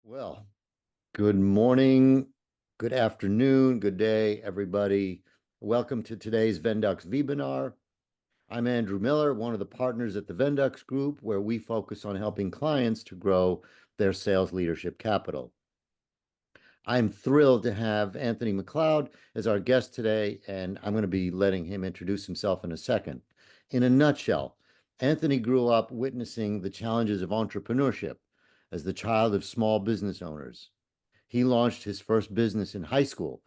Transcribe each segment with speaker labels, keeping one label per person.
Speaker 1: Well, good morning, good afternoon, good day, everybody. Welcome to today's Vendux webinar. I'm Andrew Miller, one of the partners at the Vendux Group, where we focus on helping clients to grow their sales leadership capital. I'm thrilled to have Anthony Macloed as our guest today, and I'm going to be letting him introduce himself in a second. In a nutshell, Anthony grew up witnessing the challenges of entrepreneurship as the child of small business owners. He launched his first business in high school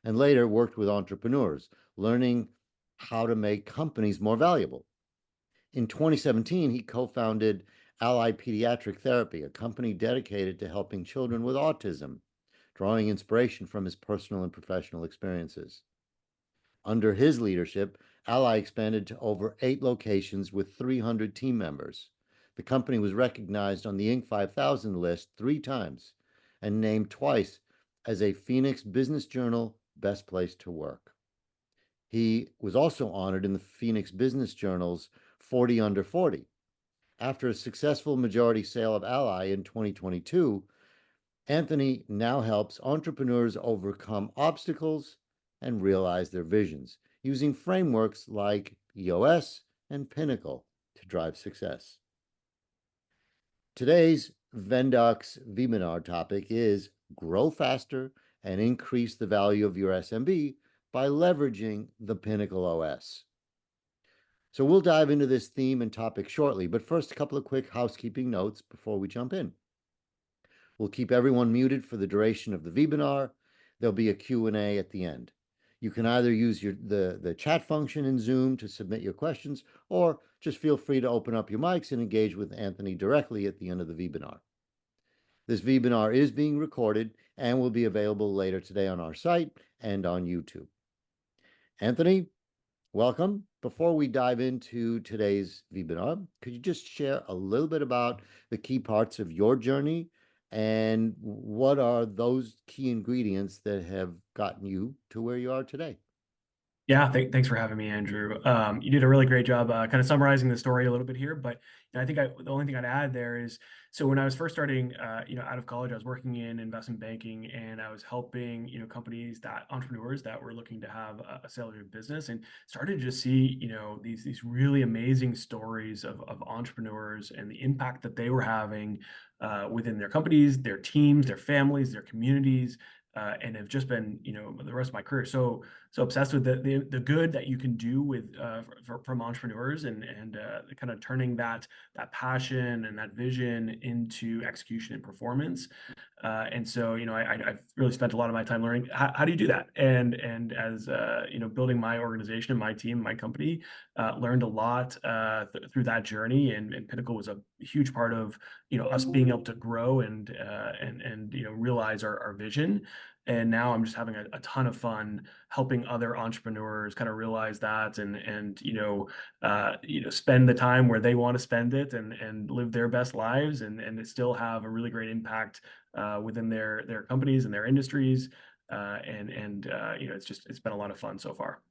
Speaker 1: and later worked with entrepreneurs, learning how to make companies more valuable. In 2017, he co founded Ally Pediatric Therapy, a company dedicated to helping children with autism, drawing inspiration from his personal and professional experiences. Under his leadership, Ally expanded to over 8 locations with 300 team members. The company was recognized on the Inc. 5000 list 3 times and named twice as a Phoenix Business Journal Best Place to Work. He was also honored in the Phoenix Business Journal's 40 Under 40. After a successful majority sale of Ally in 2022, Anthony now helps entrepreneurs overcome obstacles and realize their visions using frameworks like EOS and Pinnacle to drive success. Today's Vendux webinar topic is grow faster and increase the value of your SMB by leveraging the Pinnacle OS. So we'll dive into this theme and topic shortly, but first, a couple of quick housekeeping notes before we jump in. We'll keep everyone muted for the duration of the webinar. There'll be a Q&A at the end. You can either use the chat function in Zoom to submit your questions, or just feel free to open up your mics and engage with Anthony directly at the end of the webinar. This webinar is being recorded and will be available later today on our site and on YouTube. Anthony, welcome. Before we dive into today's webinar, could you just share a little bit about the key parts of your journey and what are those key ingredients that have gotten you to where you are today?
Speaker 2: Yeah, thanks for having me, Andrew. You did a really great job kind of summarizing the story a little bit here, but I think the only thing I'd add there is, so when I was first starting, out of college, I was working in investment banking and I was helping, companies entrepreneurs that were looking to have a salary business, and started to just see, these really amazing stories of entrepreneurs and the impact that they were having within their companies, their teams, their families, their communities. And have just been, the rest of my career, so obsessed with the good that you can do with from entrepreneurs and kind of turning that passion and that vision into execution and performance. And so, I've really spent a lot of my time learning how do you do that, and as building my organization and my team, my company, learned a lot through that journey, and Pinnacle was a huge part of us being able to grow and realize our vision. And now I'm just having a ton of fun helping other entrepreneurs kind of realize that and spend the time where they want to spend it and live their best lives and still have a really great impact within their companies and their industries. It's been a lot of fun so far.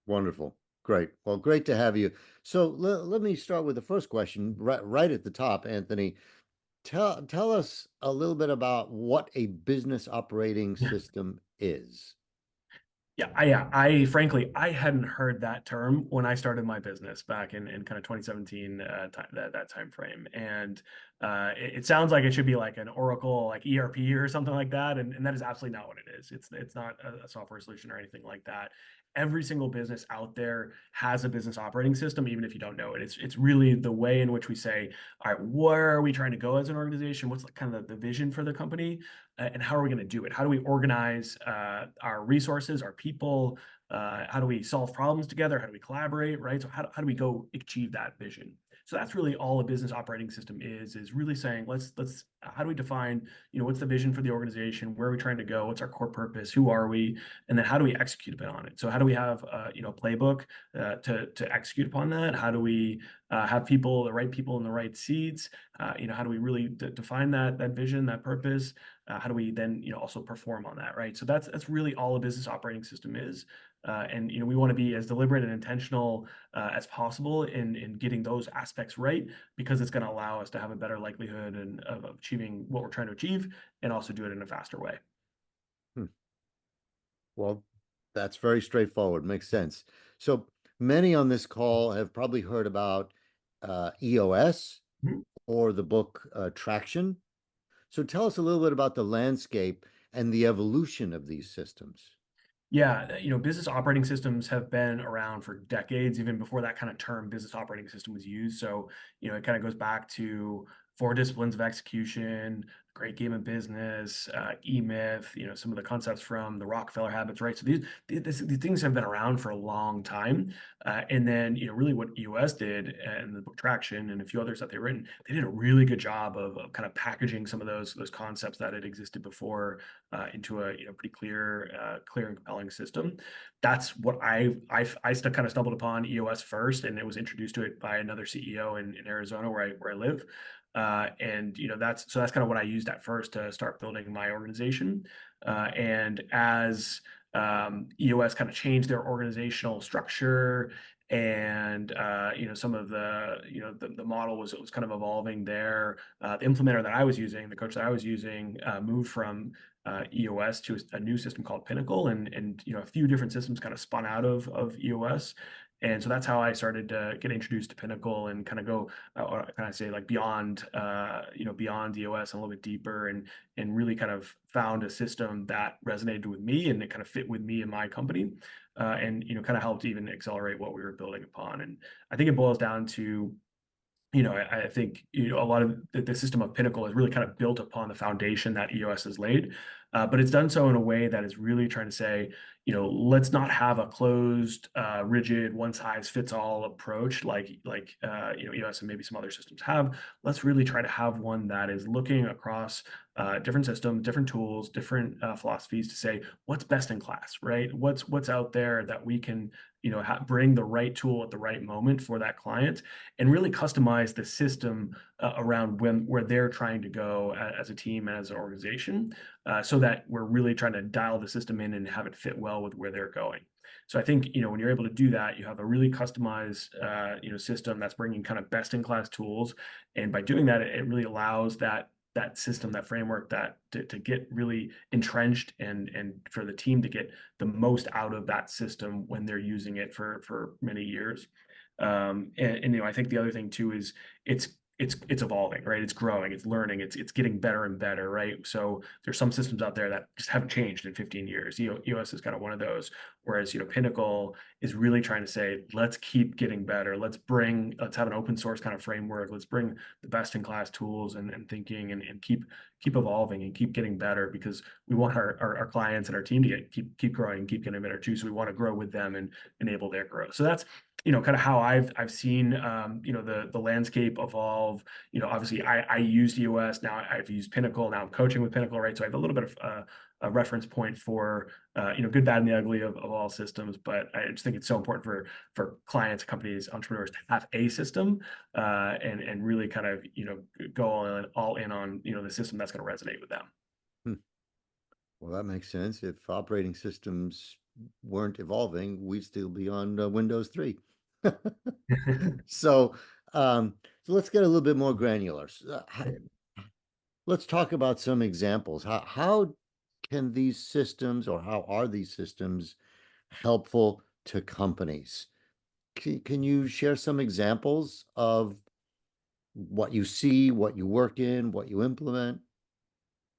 Speaker 1: Wonderful. Great. Well, great to have you. So let me start with the first question right at the top, Anthony. Tell us a little bit about what a business operating system is.
Speaker 2: I frankly, I hadn't heard that term when I started my business back in kind of 2017, that time frame. And it sounds like it should be like an Oracle, like ERP or something like that. And that is absolutely not what it is. It's not a software solution or anything like that. Every single business out there has a business operating system, even if you don't know it. It's really the way in which we say, all right, where are we trying to go as an organization? What's kind of the vision for the company? And how are we going to do it? How do we organize our resources, our people? How do we solve problems together? How do we collaborate, right? So how do we go achieve that vision? So that's really all a business operating system is really saying, how do we define, what's the vision for the organization? Where are we trying to go? What's our core purpose? Who are we? And then how do we execute on it? So how do we have, a playbook to execute upon that? How do we have the right people in the right seats? How do we really define that vision, that purpose? How do we then, also perform on that, right? So that's really all a business operating system is. And we want to be as deliberate and intentional as possible in getting those aspects right, because it's going to allow us to have a better likelihood of achieving what we're trying to achieve, and also do it in a faster way.
Speaker 1: Hmm. Well, that's very straightforward. Makes sense. So many on this call have probably heard about EOS
Speaker 2: Mhm.
Speaker 1: or the book Traction. So tell us a little bit about the landscape and the evolution of these systems.
Speaker 2: Yeah, business operating systems have been around for decades, even before that kind of term business operating system was used. So, it kind of goes back to four disciplines of execution, great game of business, E-Myth, some of the concepts from the Rockefeller habits, right? So these things have been around for a long time. And then, really what EOS did and the book Traction and a few others that they've written, they did a really good job of kind of packaging some of those concepts that had existed before into a pretty clear and compelling system. That's what kind of stumbled upon EOS first, and it was introduced to it by another CEO in Arizona where I live. And that's kind of what I used at first to start building my organization. And as EOS kind of changed their organizational structure, and some of the model was kind of evolving there. The implementer that I was using, the coach that I was using, moved from EOS to a new system called Pinnacle, and a few different systems kind of spun out of EOS. And so that's how I started to get introduced to Pinnacle and kind of go, or kind of say like beyond, beyond EOS and a little bit deeper, and really kind of found a system that resonated with me and it kind of fit with me and my company, and kind of helped even accelerate what we were building upon. And I think it boils down to, I think a lot of the system of Pinnacle is really kind of built upon the foundation that EOS has laid, but it's done so in a way that is really trying to say, let's not have a closed, rigid, one size fits all approach like EOS and maybe some other systems have. Let's really try to have one that is looking across different systems, different tools, different philosophies to say what's best in class, right? What's out there that we can bring the right tool at the right moment for that client, and really customize the system around where they're trying to go as a team and as an organization, so that we're really trying to dial the system in and have it fit well with where they're going. So I think when you're able to do that, you have a really customized system that's bringing kind of best in class tools, and by doing that, it really allows that system, that framework, that to get really entrenched, and for the team to get the most out of that system when they're using it for many years. And I think the other thing too is it's evolving, right? It's growing, it's learning, it's getting better and better, right? So there's some systems out there that just haven't changed in 15 years. EOS is kind of one of those. Whereas Pinnacle is really trying to say, let's keep getting better. Let's have an open source kind of framework. Let's bring the best in class tools and thinking, and keep evolving and keep getting better, because we want our clients and our team to keep growing and keep getting better too. So we want to grow with them and enable their growth. So that's kind of how I've seen the landscape evolve. Obviously I used EOS, now I've used Pinnacle, now I'm coaching with Pinnacle, right? So I have a little bit of a reference point for good, bad, and the ugly of all systems. But I just think it's so important for clients, companies, entrepreneurs to have a system, and really kind of go all in on the system that's going to resonate with them.
Speaker 1: Hmm. Well, that makes sense. If operating systems weren't evolving, we'd still be on Windows 3. So, so let's get a little bit more granular. Let's talk about some examples. How can these systems, or how are these systems helpful to companies? Can you share some examples of what you see, what you work in, what you implement?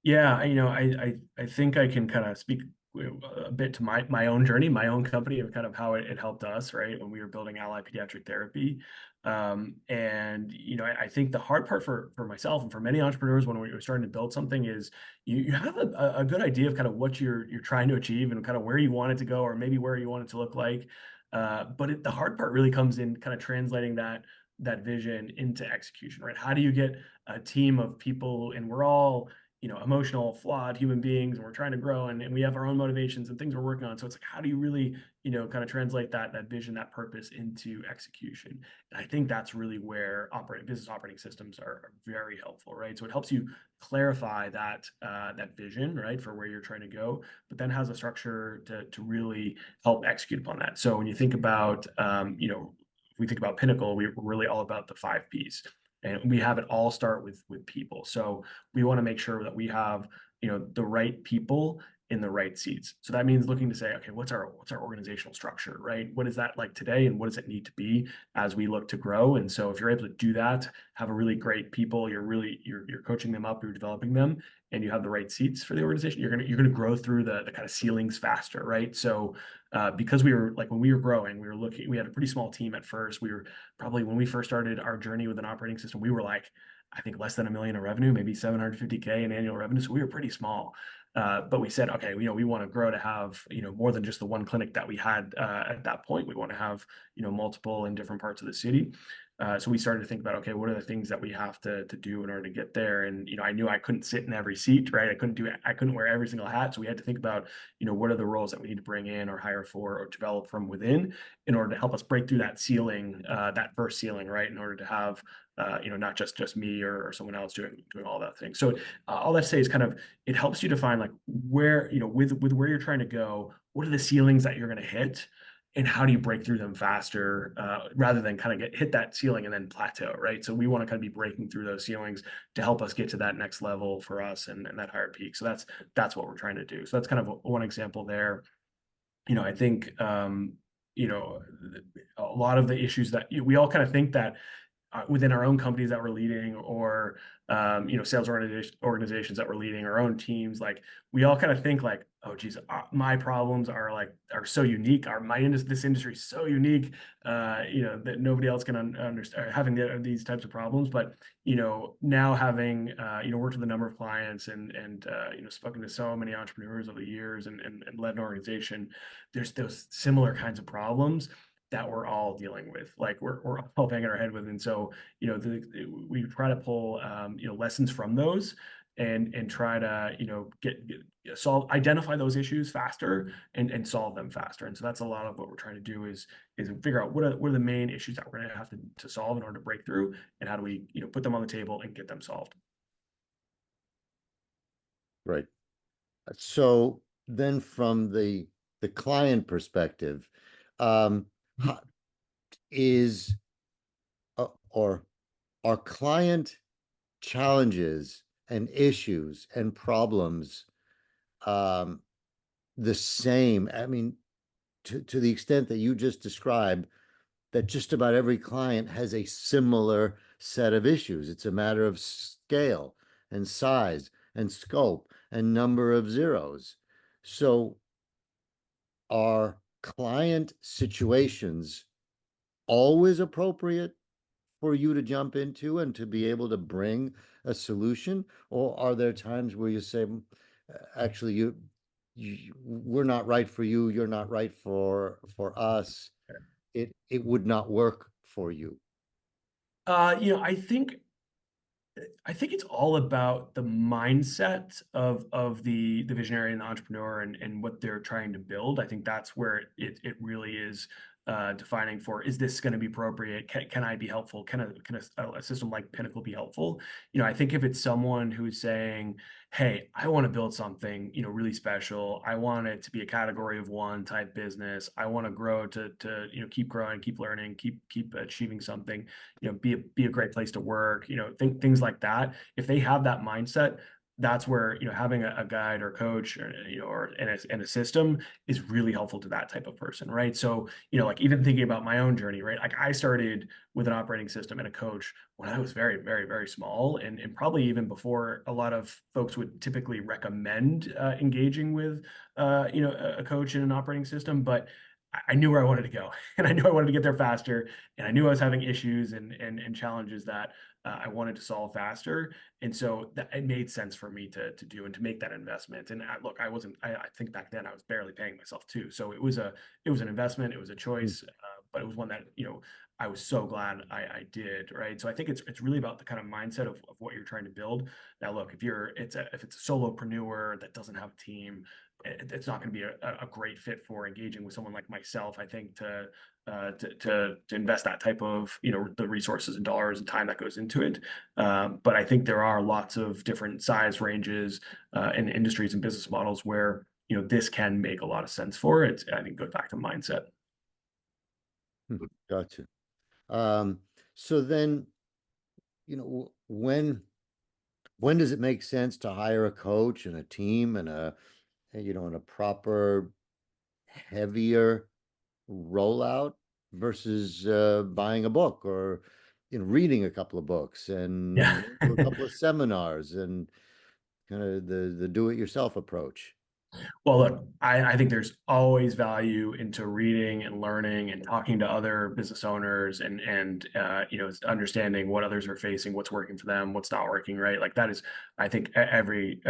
Speaker 2: Yeah, I think I can kind of speak a bit to my own journey, my own company, and kind of how it helped us, right, when we were building Allied Pediatric Therapy. And I think the hard part for myself and for many entrepreneurs when we were starting to build something is you have a good idea of kind of what you're trying to achieve and kind of where you want it to go, or maybe where you want it to look like. But the hard part really comes in kind of translating that vision into execution, right? How do you get a team of people, and we're all emotional, flawed human beings, and we're trying to grow, and we have our own motivations and things we're working on. So it's like, how do you really, kind of translate that vision, that purpose into execution? And I think that's really where business operating systems are very helpful, right? So it helps you clarify that vision, right, for where you're trying to go, but then has a structure to really help execute upon that. So when you think about, if we think about Pinnacle, we're really all about the 5 Ps. And we have it all start with people. So we want to make sure that we have, the right people in the right seats. So that means looking to say, okay, what's our organizational structure, right? What is that like today, and what does it need to be as we look to grow? And so if you're able to do that, have a really great people, you're coaching them up, you're developing them, and you have the right seats for the organization, you're gonna grow through the kind of ceilings faster, right? So because we were like when we were growing, we had a pretty small team at first. We were probably when we first started our journey with an operating system, we were like, I think less than $1 million in revenue, maybe 750K in annual revenue. So we were pretty small. But we said, okay, we want to grow to have, more than just the one clinic that we had at that point. We want to have, multiple in different parts of the city. So we started to think about, okay, what are the things that we have to do in order to get there? And, I knew I couldn't sit in every seat, right? I couldn't wear every single hat. So we had to think about, what are the roles that we need to bring in or hire for or develop from within in order to help us break through that ceiling, that first ceiling, right? In order to have, not just me or someone else doing all that thing. So all that say is kind of, it helps you define like where, with where you're trying to go, what are the ceilings that you're going to hit, and how do you break through them faster, rather than kind of hit that ceiling and then plateau, right? So we want to kind of be breaking through those ceilings to help us get to that next level for us, and that higher peak. So that's what we're trying to do. So that's kind of one example there. I think, a lot of the issues that we all kind of think that within our own companies that we're leading, or sales organizations that we're leading, our own teams, like we all kind of think like, oh geez, my problems are so unique, this industry is so unique, that nobody else can understand having these types of problems. But now having worked with a number of clients, and spoken to so many entrepreneurs over the years, and led an organization, there's those similar kinds of problems that we're all dealing with, like we're all banging our head with. And so, we try to pull, lessons from those, and try to, identify those issues faster, and solve them faster. And so that's a lot of what we're trying to do is figure out what are the main issues that we're going to have to solve in order to break through, and how do we, put them on the table and get them solved.
Speaker 1: Right. So then from the client perspective, um, ho- is or are client challenges and issues and problems um, the same? I mean, to the extent that you just described, that just about every client has a similar set of issues. It's a matter of scale and size and scope and number of zeros. So are client situations always appropriate for you to jump into and to be able to bring a solution? Or are there times where you say, actually, we're not right for you, you're not right for us, it would not work for you?
Speaker 2: Uh, you know, I think I think it's all about the mindset of the visionary and the entrepreneur, and what they're trying to build. I think that's where it really is defining for, is this going to be appropriate? Can I be helpful? Can a system like Pinnacle be helpful? I think if it's someone who's saying, hey, I want to build something, really special. I want it to be a category of one type business. I want to grow to keep growing, keep learning, keep achieving something, be a great place to work, things like that. If they have that mindset, that's where, having a guide or coach, or a system is really helpful to that type of person, right? So, like even thinking about my own journey, right? Like I started with an operating system and a coach when I was very, very, very small, and probably even before a lot of folks would typically recommend engaging with a coach in an operating system. But I knew where I wanted to go, and I knew I wanted to get there faster, and I knew I was having issues and challenges that I wanted to solve faster. And so that it made sense for me to do and to make that investment. And look, I think back then I was barely paying myself too. So it was an investment, it was a choice. but it was one that, I was so glad I did, right? So I think it's really about the kind of mindset of what you're trying to build. Now, look, if it's a solopreneur that doesn't have a team, it's not going to be a great fit for engaging with someone like myself. I think to invest that type of, the resources and dollars and time that goes into it. But I think there are lots of different size ranges in industries and business models where, this can make a lot of sense for it. I think it goes back to mindset.
Speaker 1: Gotcha. Um, so then, when does it make sense to hire a coach and a team and and a proper heavier rollout versus buying a book or reading a couple of books and
Speaker 2: Yeah.
Speaker 1: going to a couple of seminars and kind of the do-it-yourself approach?
Speaker 2: Well, look, I think there's always value into reading and learning and talking to other business owners and understanding what others are facing, what's working for them, what's not working, right? Like that is, I think every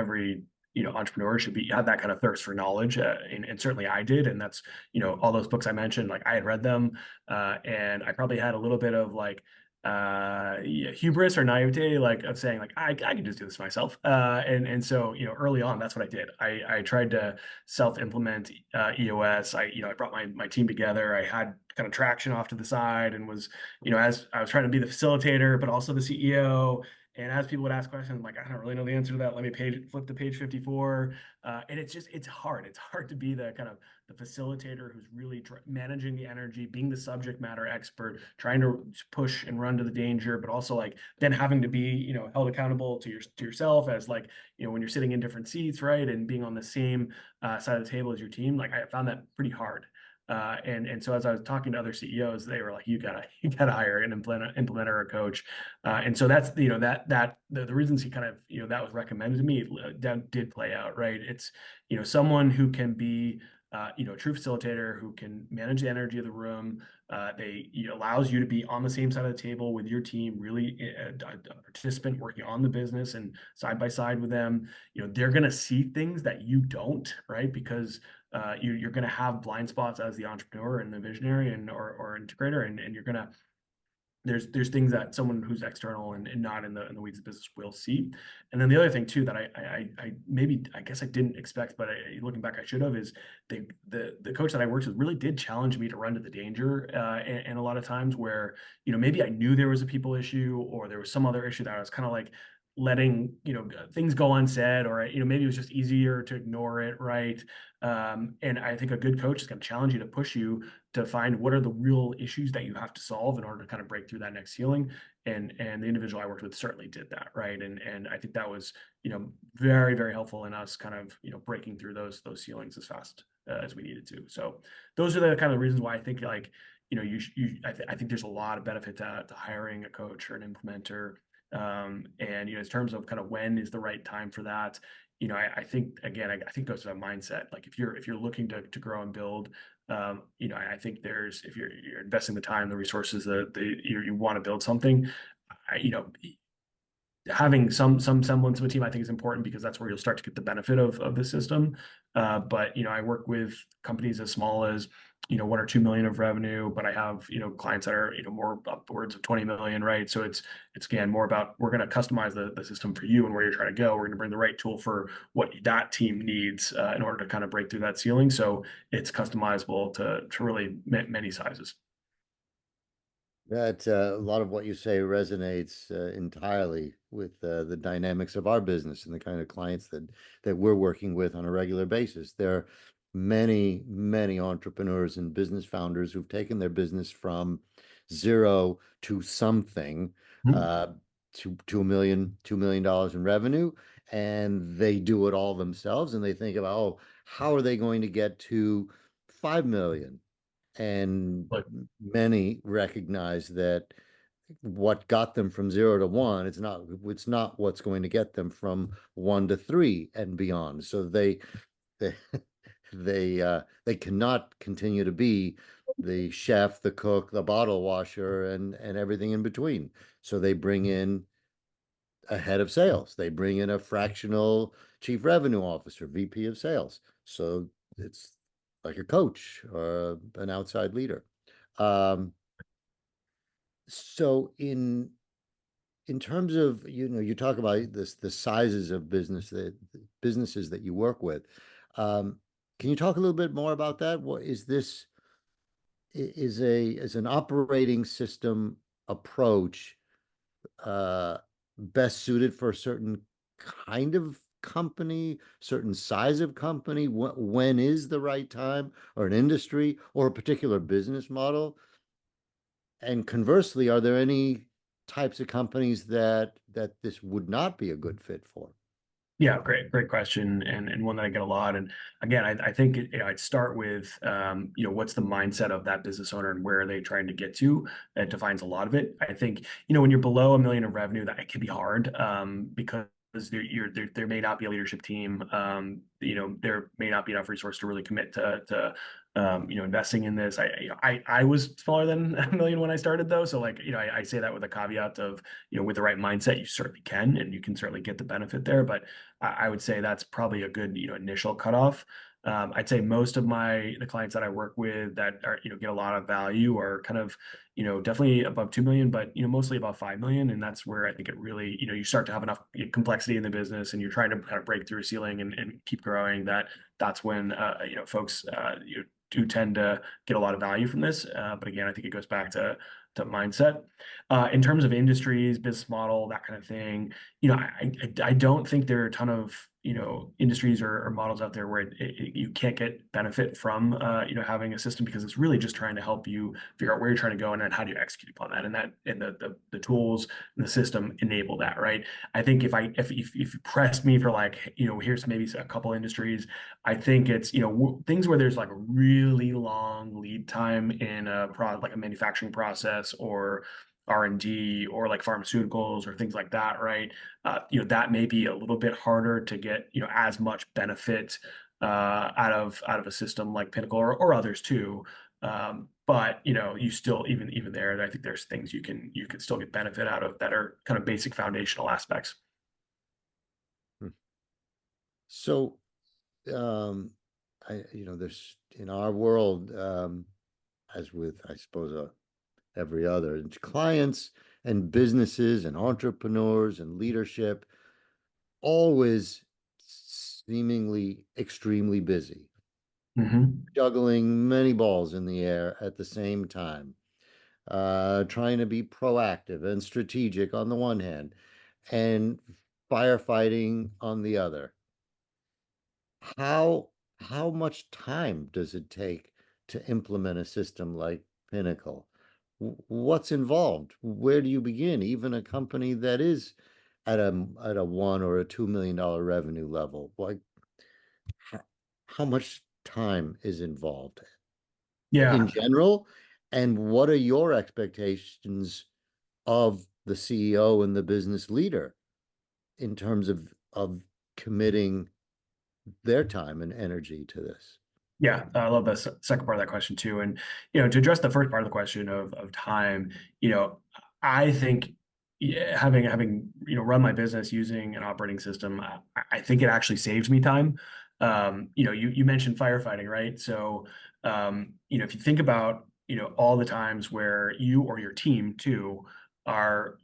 Speaker 2: entrepreneur should be have that kind of thirst for knowledge, and certainly I did, and that's all those books I mentioned, like I had read them, and I probably had a little bit of like yeah, hubris or naivete, like of saying like I can just do this myself, and so early on that's what I did. I tried to self implement EOS. I brought my team together. I had kind of traction off to the side and was as I was trying to be the facilitator but also the CEO. And as people would ask questions, I'm like, I don't really know the answer to that. Let me flip to page 54. And it's hard. It's hard to be the kind of the facilitator who's really managing the energy, being the subject matter expert, trying to push and run to the danger, but also like then having to be, held accountable to yourself as like, when you're sitting in different seats, right, and being on the same side of the table as your team. Like I found that pretty hard. And so as I was talking to other CEOs, they were like, you gotta hire an implementer or a coach. And so that's the reasons he kind of that was recommended to me that did play out, right? It's someone who can be a true facilitator who can manage the energy of the room. Allows you to be on the same side of the table with your team, really a participant working on the business and side by side with them. They're going to see things that you don't, right? Because you're going to have blind spots as the entrepreneur and the visionary and or integrator, and you're going to there's things that someone who's external and not in the weeds of business will see. And then the other thing too that I maybe I guess I didn't expect, but looking back I should have, is the coach that I worked with really did challenge me to run to the danger, and a lot of times where maybe I knew there was a people issue or there was some other issue that I was kind of like letting things go unsaid, or maybe it was just easier to ignore it, right? And I think a good coach is going to challenge you to push you to find what are the real issues that you have to solve in order to kind of break through that next ceiling. And the individual I worked with certainly did that, right? And I think that was very very helpful in us kind of breaking through those ceilings as fast as we needed to. So those are the kind of reasons why I think like I think there's a lot of benefit to hiring a coach or an implementer. And in terms of kind of when is the right time for that, I think again, I think it goes to that mindset. Like if you're looking to grow and build, I think there's if you're investing the time, the resources, you want to build something, I, you know, having some semblance of a team, I think, is important because that's where you'll start to get the benefit of the system. But I work with companies as small as 1 or 2 million of revenue, but I have clients that are more upwards of 20 million, right? So it's again more about we're going to customize the system for you and where you're trying to go. We're going to bring the right tool for what that team needs in order to kind of break through that ceiling. So it's customizable to really many sizes.
Speaker 1: That a lot of what you say resonates entirely with the dynamics of our business and the kind of clients that we're working with on a regular basis. There are many, many entrepreneurs and business founders who've taken their business from zero to something,
Speaker 2: Mhm.
Speaker 1: uh, to $2 million in revenue, and they do it all themselves. And they think about, oh, how are they going to get to 5 million? And
Speaker 2: Like,
Speaker 1: many recognize that what got them from 0 to 1, it's not what's going to get them from 1 to 3 and beyond. So they they cannot continue to be the chef, the cook, the bottle washer, and everything in between. So they bring in a head of sales, they bring in a fractional chief revenue officer, VP of sales. So it's like a coach or an outside leader. Um, so in terms of, you talk about the sizes of businesses that you work with. Um, can you talk a little bit more about that? What is this is an operating system approach best suited for a certain kind of company, certain size of company? When is the right time, or an industry, or a particular business model? And conversely, are there any types of companies that this would not be a good fit for?
Speaker 2: Yeah, great question, and one that I get a lot. And again, I think I'd start with what's the mindset of that business owner and where are they trying to get to? It defines a lot of it. I think when you're below 1 million of revenue, that it can be hard because there may not be a leadership team. There may not be enough resource to really commit to investing in this. I was smaller than 1 million when I started though, so like I say that with a caveat of with the right mindset, you certainly can, and you can certainly get the benefit there, but I would say that's probably a good, initial cutoff. I'd say most of the clients that I work with that are, get a lot of value are kind of, definitely above 2 million, but, mostly above 5 million. And that's where I think it really, you start to have enough complexity in the business and you're trying to kind of break through a ceiling and keep growing. That's when, folks, do tend to get a lot of value from this. But again, I think it goes back to mindset. In terms of industries, business model, that kind of thing, I don't think there are a ton of industries or models out there where you can't get benefit from having a system, because it's really just trying to help you figure out where you're trying to go and then how do you execute upon that, and the tools and the system enable that, right? I think if you pressed me for like here's maybe a couple industries, I think it's things where there's like a really long lead time in like a manufacturing process or R&D or like pharmaceuticals or things like that, right? That may be a little bit harder to get, as much benefit out of a system like Pinnacle or others too. But you still even there, I think there's things you can still get benefit out of that are kind of basic foundational aspects.
Speaker 1: Hmm. So, there's in our world, as with, I suppose, every other, it's clients and businesses and entrepreneurs and leadership, always seemingly extremely busy,
Speaker 2: Hmm.
Speaker 1: juggling many balls in the air at the same time, trying to be proactive and strategic on the one hand, and firefighting on the other. How how much time does it take to implement a system like Pinnacle? What's involved? Where do you begin? Even a company that is at a 1 or 2 million dollar revenue level, like how, how much time is involved in
Speaker 2: Yeah.
Speaker 1: general? And what are your expectations of the CEO and the business leader in terms of committing their time and energy to this?
Speaker 2: Yeah, I love the second part of that question too. And to address the first part of the question of time, I think yeah, having run my business using an operating system, I think it actually saves me time. You mentioned firefighting, right? So if you think about all the times where you or your team too are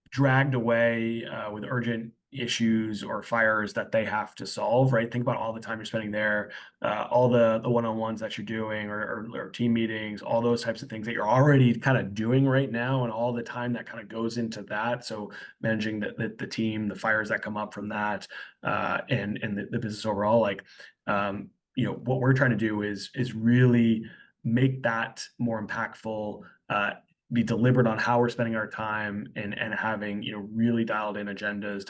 Speaker 2: dragged away with urgent issues or fires that they have to solve, right? Think about all the time you're spending there, all the one-on-ones that you're doing or team meetings, all those types of things that you're already kind of doing right now, and all the time that kind of goes into that. So managing the team, the fires that come up from that, and the business overall, like what we're trying to do is really make that more impactful. Be deliberate on how we're spending our time and having really dialed in agendas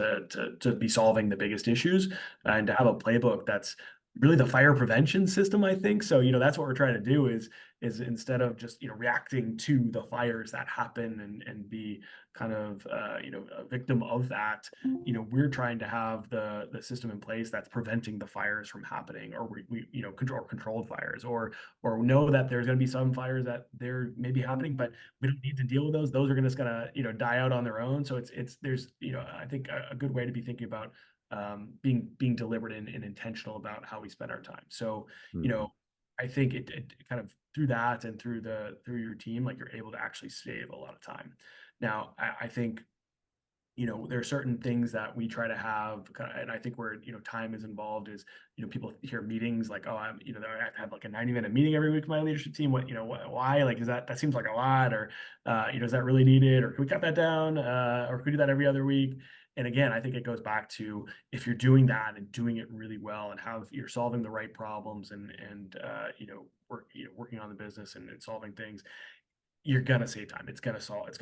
Speaker 2: to be solving the biggest issues, and to have a playbook that's really the fire prevention system, I think. So that's what we're trying to do is instead of just reacting to the fires that happen and be kind of a victim of that, we're trying to have the system in place that's preventing the fires from happening, or we controlled fires, or know that there's going to be some fires that there may be happening, but we don't need to deal with those. Those are just gonna die out on their own. So it's there's I think a good way to be thinking about being deliberate and intentional about how we spend our time. So
Speaker 1: Mhm.
Speaker 2: I think it kind of through that and through your team, like you're able to actually save a lot of time. Now, I think there are certain things that we try to have, and I think where, time is involved is, people hear meetings like, oh, I have to have like a 90-minute meeting every week with my leadership team. Why? Like, that seems like a lot, or, is that really needed? Or can we cut that down? Or can we do that every other week? And again, I think it goes back to if you're doing that and doing it really well and how you're solving the right problems and working on the business and solving things, you're gonna save time. It's gonna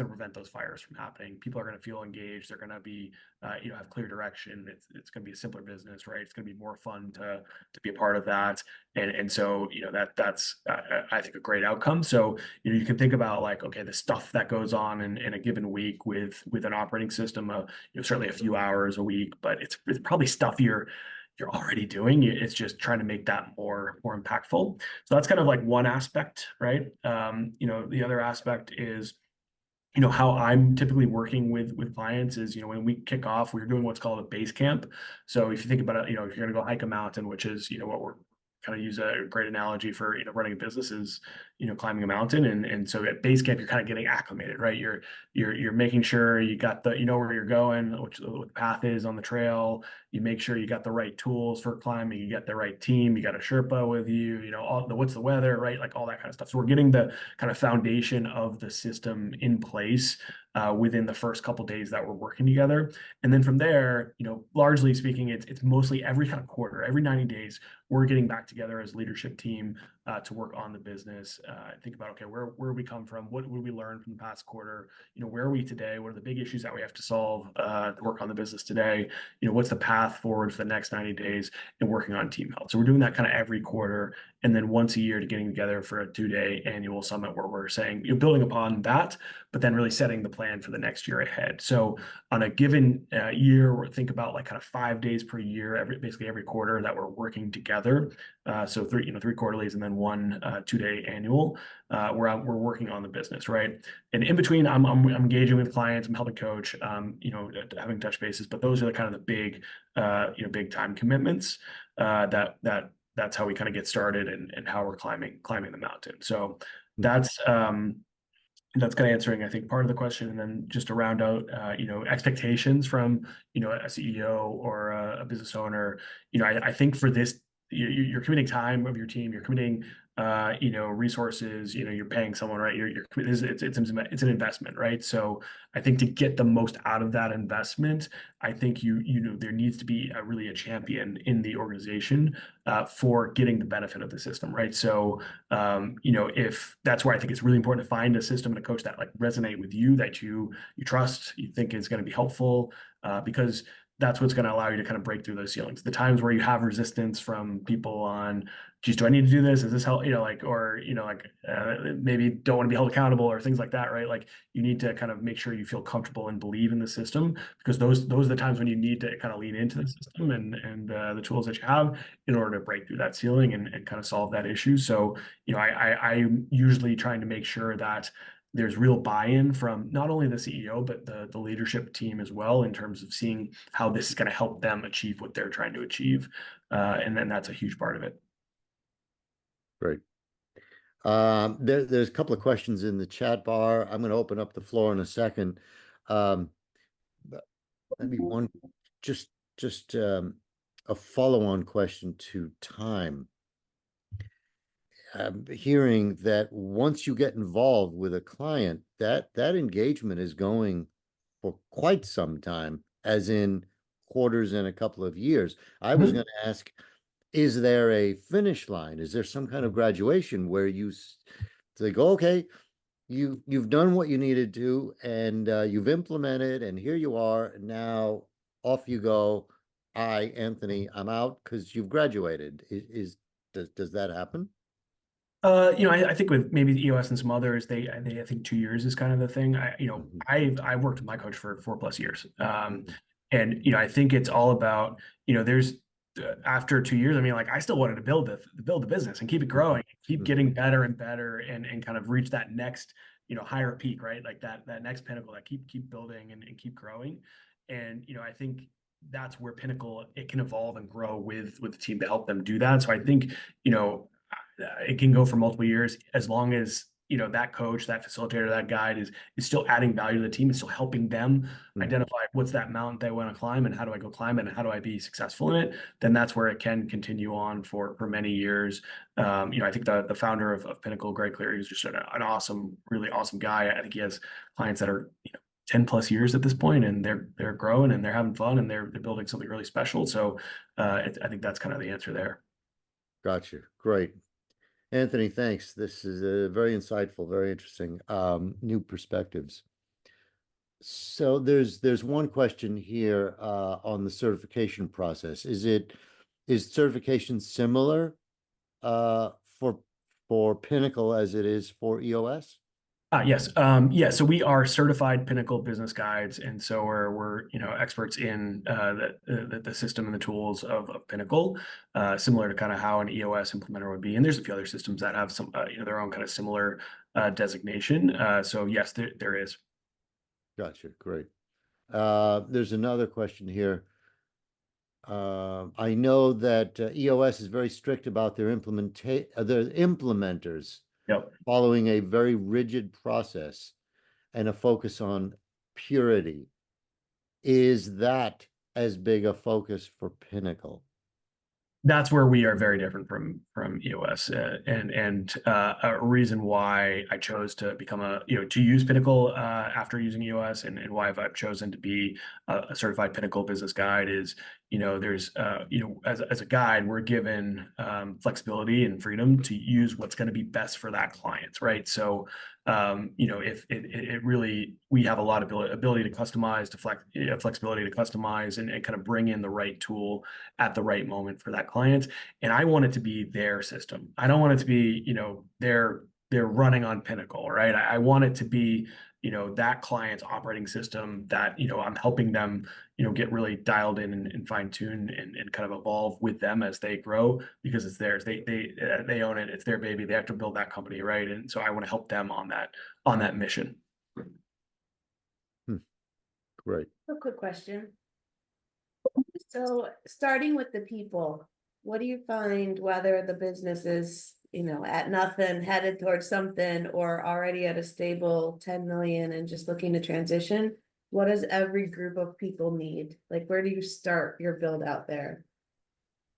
Speaker 2: prevent those fires from happening. People are gonna feel engaged. They're gonna be, have clear direction. It's gonna be a simpler business, right? It's gonna be more fun to be a part of that. And so, that's I think a great outcome. So, you can think about like, okay, the stuff that goes on in a given week with an operating system, certainly a few hours a week, but it's probably stuff you're already doing. It's just trying to make that more impactful. So that's kind of like one aspect, right? The other aspect is, how I'm typically working with clients is, when we kick off, we're doing what's called a base camp. So if you think about it, if you're going to go hike a mountain, which is, what we're kind of use a great analogy for, running a business is, climbing a mountain. And so at base camp, you're kind of getting acclimated, right? You're making sure you got where you're going, which what the path is on the trail. You make sure you got the right tools for climbing, you got the right team, you got a Sherpa with you, all what's the weather, right? Like all that kind of stuff. So we're getting the kind of foundation of the system in place within the first couple days that we're working together. And then from there, largely speaking, it's mostly every kind of quarter, every 90 days, we're getting back together as a leadership team to work on the business. Think about, okay, where we come from, what we learn from the past quarter, where are we today, what are the big issues that we have to solve to work on the business today, what's the path forward for the next 90 days, and working on team health. So we're doing that kind of every quarter, and then once a year to getting together for a 2-day annual summit where we're saying, building upon that, but then really setting the plan for the next year ahead. So on a given year, we think about like kind of 5 days per year, basically every quarter that we're working together. So three quarterlies and then one 2-day annual. We're working on the business, right? And in between, I'm engaging with clients, I'm helping coach, having touch bases. But those are the kind of the big time commitments that's how we kind of get started and how we're climbing the mountain. So that's that's kind of answering, I think, part of the question. And then just to round out, expectations from, a CEO or a business owner, I think for this, you're committing time of your team, you're committing, resources, you're paying someone, right? It's an investment, right? So I think to get the most out of that investment, I think there needs to be really a champion in the organization for getting the benefit of the system, right? So, if that's where I think it's really important to find a system and a coach that like resonate with you, that you trust, you think is going to be helpful, because that's what's going to allow you to kind of break through those ceilings. The times where you have resistance from people on, geez, do I need to do this? Is this help? Maybe don't want to be held accountable or things like that, right? Like you need to kind of make sure you feel comfortable and believe in the system, because those are the times when you need to kind of lean into the system and the tools that you have in order to break through that ceiling and kind of solve that issue. So, I'm usually trying to make sure that there's real buy-in from not only the CEO, but the leadership team as well, in terms of seeing how this is going to help them achieve what they're trying to achieve. And then that's a huge part of it.
Speaker 1: Great. There's a couple of questions in the chat bar. I'm going to open up the floor in a second. Um, but maybe one, just a follow-on question to time. I'm hearing that once you get involved with a client, that engagement is going for quite some time, as in quarters and a couple of years. I was going to ask, is there a finish line? Is there some kind of graduation where you say, okay, you've done what you needed to, and you've implemented, and here you are. Now off you go. Anthony, I'm out because you've graduated. Does that happen?
Speaker 2: I think with maybe the EOS and some others, I think 2 years is kind of the thing.
Speaker 1: Mhm.
Speaker 2: I worked with my coach for 4+ years.
Speaker 1: Mhm.
Speaker 2: And, I think it's all about, there's after 2 years, I mean, like I still wanted to build the business and keep it
Speaker 1: Mhm.
Speaker 2: growing, keep
Speaker 1: Mhm.
Speaker 2: getting better and better and kind of reach that next, higher peak, right? Like that next pinnacle that keep building and keep growing. And, I think that's where Pinnacle, it can evolve and grow with the team to help them do that. So I think, it can go for multiple years as long as that coach, that facilitator, that guide is still adding value to the team, is still helping them
Speaker 1: Mhm.
Speaker 2: identify what's that mountain they want to climb and how do I go climb it and how do I be successful in it. Then that's where it can continue on for many years. I think the founder of Pinnacle, Greg Cleary, is just an awesome, really awesome guy. I think he has clients that are 10 plus years at this point, and they're growing and they're having fun and they're building something really special. So I think that's kind of the answer there.
Speaker 1: Gotcha. Great. Anthony, thanks. This is very insightful, very interesting. New perspectives. So there's one question here on the certification process. Is certification similar uh, for for Pinnacle as it is for EOS?
Speaker 2: Yes. Yeah. So we are certified Pinnacle business guides, and so we're experts in the system and the tools of Pinnacle, similar to kind of how an EOS implementer would be. And there's a few other systems that have some their own kind of similar designation. So yes, there is.
Speaker 1: Gotcha. Great. There's another question here. I know that EOS is very strict about their their implementers
Speaker 2: Yep.
Speaker 1: following a very rigid process and a focus on purity. Is that as big a focus for Pinnacle?
Speaker 2: That's where we are very different from EOS, and a reason why I chose to become to use Pinnacle after using EOS, and why I've chosen to be a certified Pinnacle business guide is there's as a guide we're given flexibility and freedom to use what's going to be best for that client, right? So if it really, we have a lot of ability to customize, to flexibility to customize, and kind of bring in the right tool at the right moment for that client. And I want it to be their system. I don't want it to be, they're running on Pinnacle, right? I want it to be, that client's operating system that, I'm helping them, get really dialed in and fine tune and kind of evolve with them as they grow because it's theirs. They own it. It's their baby. They have to build that company, right? And so I want to help them on that mission.
Speaker 1: Hmm, great.
Speaker 3: A quick question. So starting with the people, what do you find whether the business is, at nothing, headed towards something, or already at a stable 10 million and just looking to transition? What does every group of people need? Like, where do you start your build out there?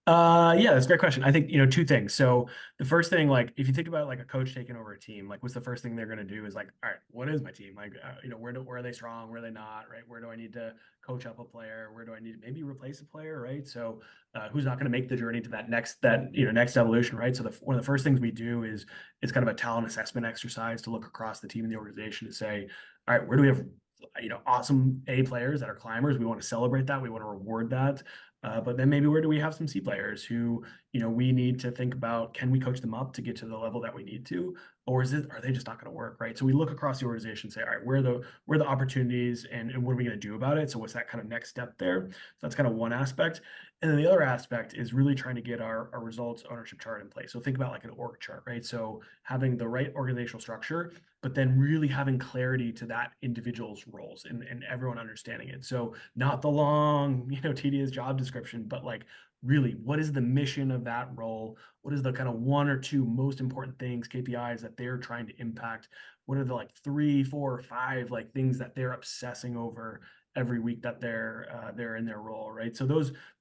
Speaker 2: Yeah, that's a great question. I think, two things. So the first thing, like, if you think about like a coach taking over a team, like, what's the first thing they're going to do is like, all right, what is my team? Like, where are they strong? Where are they not? Right? Where do I need to coach up a player? Where do I need to maybe replace a player? Right? So, who's not going to make the journey to that next evolution? Right? So one of the first things we do is kind of a talent assessment exercise to look across the team and the organization to say, all right, where do we have awesome A players that are climbers? We want to celebrate that. We want to reward that. But then maybe where do we have some C players who, we need to think about, can we coach them up to get to the level that we need to, or are they just not going to work, right? So we look across the organization and say, all right, where are the opportunities and what are we going to do about it? So what's that kind of next step there? So that's kind of one aspect. And then the other aspect is really trying to get our results ownership chart in place. So think about like an org chart, right? So having the right organizational structure, but then really having clarity to that individual's roles and everyone understanding it. So not the long, tedious job description, but like really what is the mission of that role? What is the kind of one or two most important things, KPIs that they're trying to impact? What are the like 3, 4, or 5 like things that they're obsessing over every week that they're in their role, right? So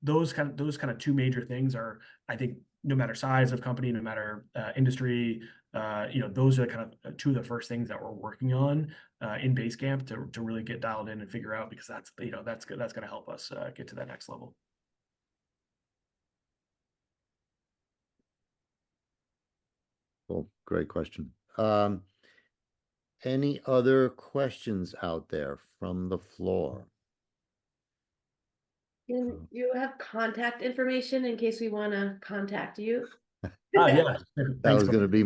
Speaker 2: those kind of two major things are, I think, no matter size of company, no matter industry, those are kind of two of the first things that we're working on in Basecamp to really get dialed in and figure out, because that's good. That's going to help us get to that next level.
Speaker 1: Cool. Great question. Any other questions out there from the floor?
Speaker 3: And you have contact information in case we want to contact you.
Speaker 2: Yeah.
Speaker 1: That
Speaker 2: Thanks,
Speaker 1: was going to
Speaker 2: Courtney.
Speaker 1: be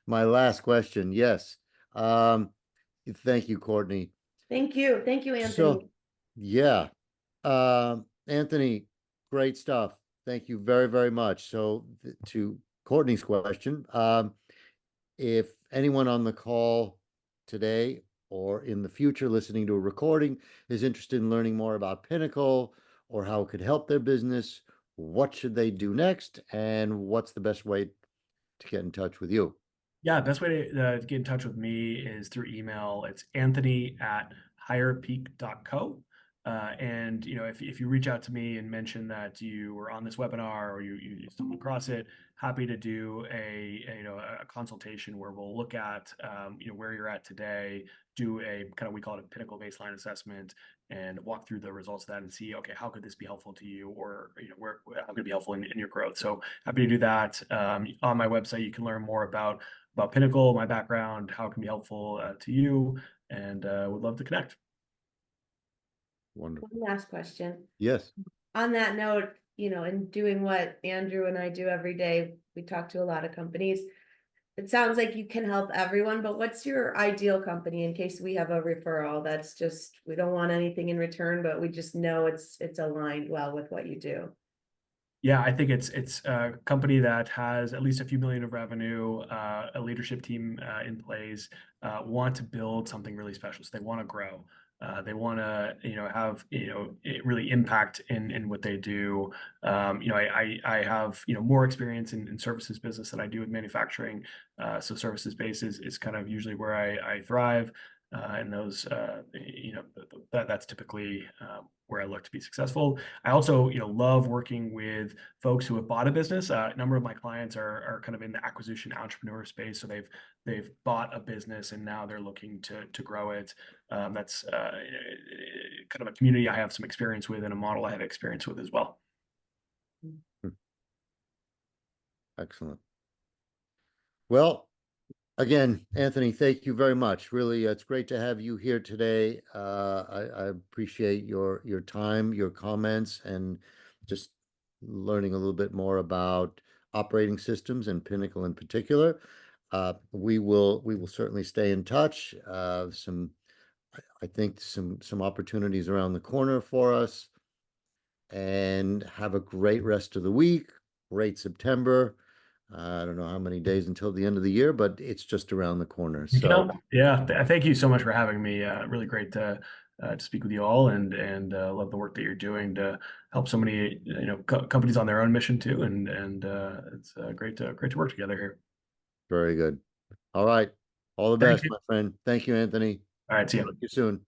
Speaker 1: my last question. Yes. Um, thank you, Courtney.
Speaker 3: Thank you. Thank you,
Speaker 1: So,
Speaker 3: Anthony.
Speaker 1: yeah. Anthony, great stuff. Thank you very, very much. So, to Courtney's question, if anyone on the call today or in the future listening to a recording is interested in learning more about Pinnacle or how it could help their business, what should they do next? And what's the best way to get in touch with you?
Speaker 2: Yeah, best way to get in touch with me is through email. It's anthony@higherpeak.co. And if you reach out to me and mention that you were on this webinar or you stumbled across it, happy to do a consultation where we'll look at where you're at today, do a kind of, we call it a pinnacle baseline assessment, and walk through the results of that and see, okay, how could this be helpful to you, or how could it be helpful in your growth. So happy to do that. On my website, you can learn more about Pinnacle, my background, how it can be helpful to you, and would love to connect.
Speaker 1: Wonderful.
Speaker 3: One last question.
Speaker 1: Yes.
Speaker 3: On that note, in doing what Andrew and I do every day, we talk to a lot of companies. It sounds like you can help everyone, but what's your ideal company in case we have a referral that's just, we don't want anything in return, but we just know it's aligned well with what you do?
Speaker 2: Yeah, I think it's a company that has at least a few million of revenue, a leadership team in place, want to build something really special. So they want to grow. They want to, have, really impact in what they do. I have, more experience in services business than I do with manufacturing. So services base is kind of usually where I thrive. And those, that's typically where I look to be successful. I also, love working with folks who have bought a business. A number of my clients are kind of in the acquisition entrepreneur space, so they've bought a business and now they're looking to grow it. That's kind of a community I have some experience with, and a model I have experience with as well.
Speaker 1: Excellent. Well, again, Anthony, thank you very much. Really, it's great to have you here today. I appreciate your time, your comments, and just learning a little bit more about operating systems and Pinnacle in particular. We will certainly stay in touch. I think some opportunities around the corner for us. And have a great rest of the week. Great September. I don't know how many days until the end of the year, but it's just around the corner. So
Speaker 2: yeah, thank you so much for having me. Really great to speak with you all, and love the work that you're doing to help so many companies on their own mission too. And it's great to work together here.
Speaker 1: very good. All right. All the
Speaker 2: Thank
Speaker 1: best,
Speaker 2: you.
Speaker 1: my friend. Thank you, Anthony.
Speaker 2: All right, see you.
Speaker 1: Talk to you soon.